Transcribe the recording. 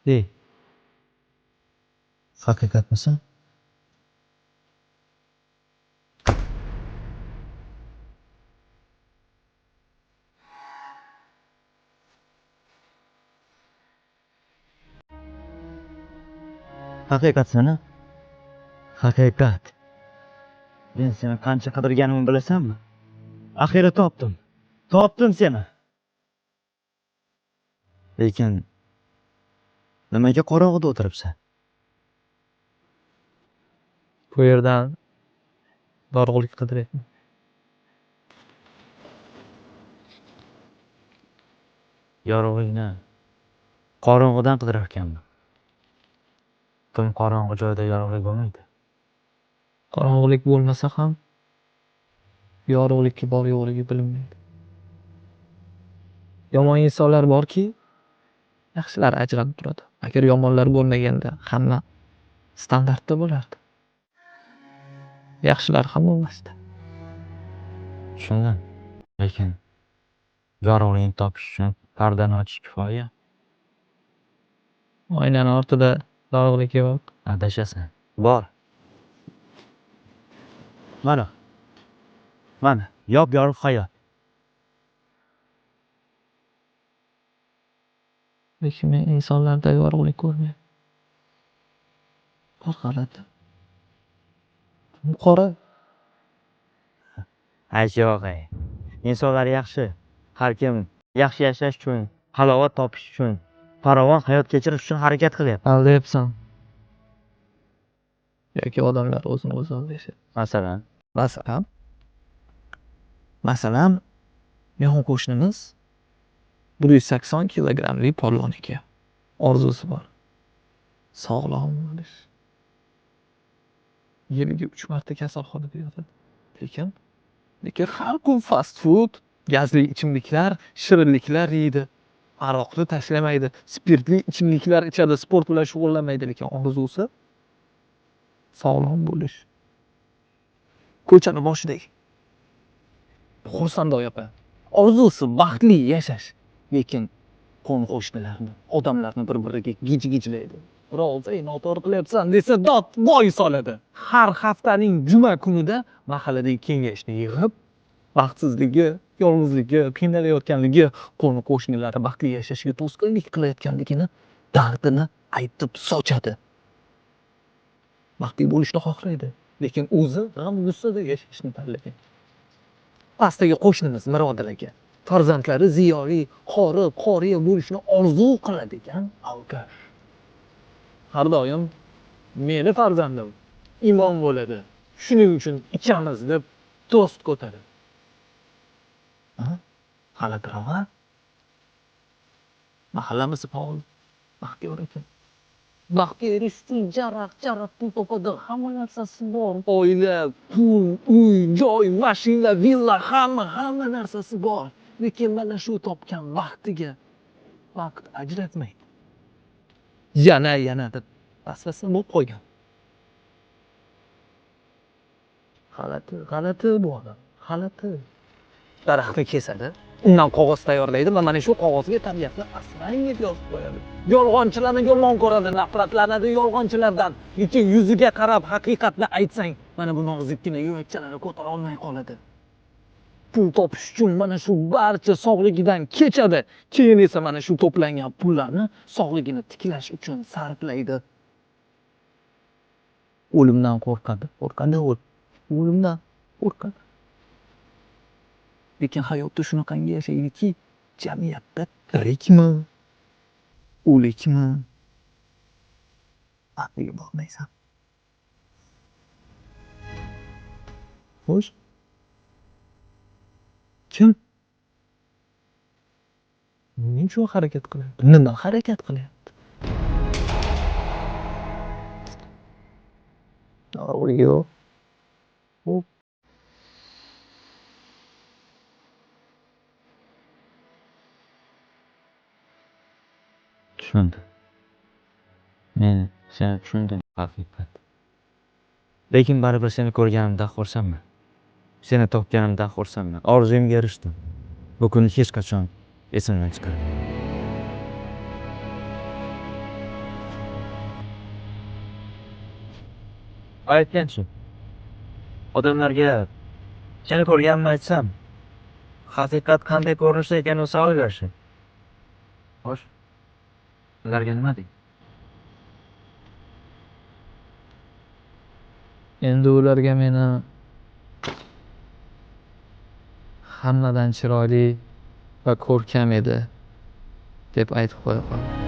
De. Haqiqatmisan? Haqiqat sana? Haqiqat. Men seni qancha qidirganimni bilasanmi? Axiyri topdim. Topdim seni. Lekin nimaga qorong'ida o'tiribsan? Bu yerdan yorug'lik qidiryapman. Yorug'likni qorong'idan qidirar ekanman. Tun qorong'i joyda yorug'lik bo'lmaydi. Qorong'ulik bo'lmasa ham yorug'likka bor yo'qligi bilinmaydi. Yomon insonlar borki, yaxshilar ajralib turadi. Agar yomonlar bo'lmaganda hamma standartda bo'lardi. Yaxshilar ham bo'lmasdi. Tushundim. Lekin yorug'likni topish uchun pardani ochish kifoya. Oynani ortida yorug'lik yo'q. Adashasan. Bor. Mana. Mana, yorug' hayot. Lekin men insonlarda yorug'lik ko'rmayman. Bor g'alati. Qora. Yo'q. Insonlar yaxshi. Har kim yaxshi yashash uchun, halovat topish uchun, farovon hayot kechirish uchun harakat qilyapti. Aldayapsan. Yoki odamlar o'zini o'zi aldayapti. Masalan, mehmon qo'shnimiz 180 kilogrammlik polvon aka. Orzusi bor. Sog'lom bo'lish. Yiliga 3 marta kasalxonada yotadi. Lekin har kun fast food, gazli ichimliklar, shirinliklar yeydi. Aroqni tashlamaydi, spirtli ichimliklar ichadi, sport bilan shug'ullanmaydi, lekin orzusi sog'lom bo'lish. Ko'chani boshidagi Xursando opa. Orzusi baxtli yashash, lekin qo'ni-qo'shnilarni, odamlarni bir-biriga gij-gijlaydi. Biroz noto'g'ri qilyapsan desa dod voy soladi. Har haftaning juma kunida mahalladagi kengashni yig'ib, baxtsizligi, yolg'izligi, qiynalayotganligi, qo'ni-qo'shnilari baxtli yashashiga to'sqinlik qilayotganligini, dardini aytib sochadi. Baxtli bo'lishni xohlaydi, lekin o'zi g'am g'ussada yashashni tanlagan. Pastdagi qo'shnimiz Mirodil aka farzandlari ziyoli, qoriya bo'lishni orzu qiladigan alkash. Har doim meni farzandim imom bo'ladi. Shuning uchun ichamiz deb to'st ko'taradi. G'alatiroq a? Mahallamiz faol, baxtiyor ekan. Baxtga erishish uchun jaraq pul topadi, hamma narsasi bor. Oila, pul, uy, joy, mashina, villa, hamma narsasi bor. Lekin mana shu topgan vaqtiga vaqt ajratmaydi. Yana deb vasvasa bo'lib qo'ygan. G'alati bu odam. G'alati. Daraxtni kesadi, undan qog'oz tayyorlaydi va mana shu qog'ozga tabiatni asrang deb yozib qo'yadi. Yolg'onchilarni yomon ko'radi, nafratlanadi yolg'onchilardan. Lekin yuziga qarab haqiqatni aytsang, mana bu nozikkina yurakchalarni ko'tara olmay qoladi. Pul topish uchun mana shu barcha sog'ligidan kechadi. Keyin esa mana shu to'plangan pullarni sog'ligini tiklash uchun sarflaydi. O'limdan qo'rqadi. O'limdan qo'rqadi. Lekin hayotda shunaqangi yashaydiki, jamiyatda tirikmi, o'likmi, aqliga boqmaysan. Xo'sh? Kim? Nima uchun harakat qilyapti? Nima harakat qilyapti? Yo'q. Tushundim. Men seni tushundim, haqiqat. Lekin baribir seni ko'rganimdan xursandman. Seni topganimdan xursandman. Orzuyimga erishdim. Bu kunni hech qachon esimdan chiqarmayman. aytganchi. Odamlarga seni ko'rganimni aytsam, haqiqat qanday ko'rinishda ekanini savol berishdi. Xo'sh, ularga nima deydi? Endi ularga meni hammadan chiroyli va ko'rkam edi deb aytib qo'ya qolaman.